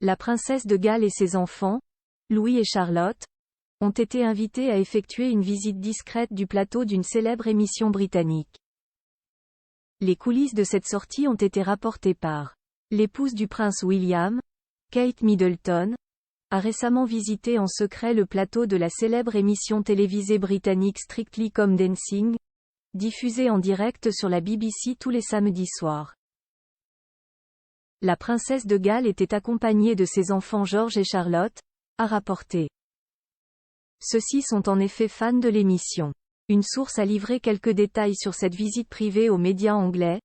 La princesse de Galles et ses enfants, Louis et Charlotte, ont été invités à effectuer une visite discrète du plateau d'une célèbre émission britannique. Les coulisses de cette sortie ont été rapportées par l'épouse du prince William, Kate Middleton, a récemment visité en secret le plateau de la célèbre émission télévisée britannique Strictly Come Dancing, diffusée en direct sur la BBC tous les samedis soirs. La princesse de Galles était accompagnée de ses enfants George et Charlotte, a rapporté. Ceux-ci sont en effet fans de l'émission. Une source a livré quelques détails sur cette visite privée aux médias anglais.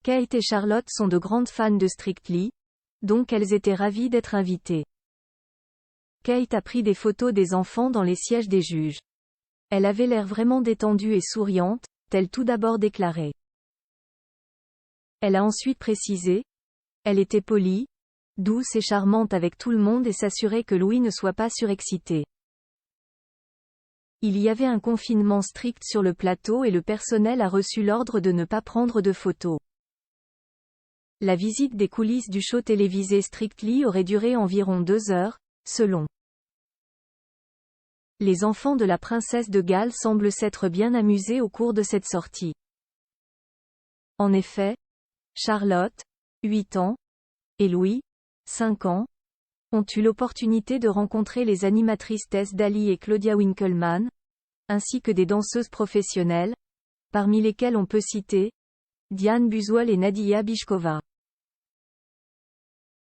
Kate et Charlotte sont de grandes fans de Strictly, donc elles étaient ravies d'être invitées. Kate a pris des photos des enfants dans les sièges des juges. Elle avait l'air vraiment détendue et souriante, a-t-elle tout d'abord déclaré. Elle a ensuite précisé. Elle était polie, douce et charmante avec tout le monde et s'assurait que Louis ne soit pas surexcité. Il y avait un confinement strict sur le plateau et le personnel a reçu l'ordre de ne pas prendre de photos. La visite des coulisses du show télévisé Strictly aurait duré environ 2 heures, selon. Les enfants de la princesse de Galles semblent s'être bien amusés au cours de cette sortie. En effet, Charlotte, 8 ans, et Louis, 5 ans, ont eu l'opportunité de rencontrer les animatrices Tess Daly et Claudia Winkleman, ainsi que des danseuses professionnelles, parmi lesquelles on peut citer Diane Buswell et Nadia Bishkova.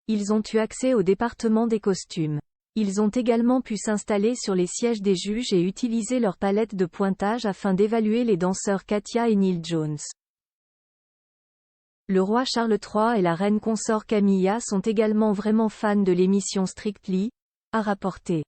Ils ont eu accès au département des costumes. Ils ont également pu s'installer sur les sièges des juges et utiliser leur palette de pointage afin d'évaluer les danseurs Katia et Neil Jones. Le roi Charles III et la reine consort Camilla sont également vraiment fans de l'émission Strictly, a rapporté.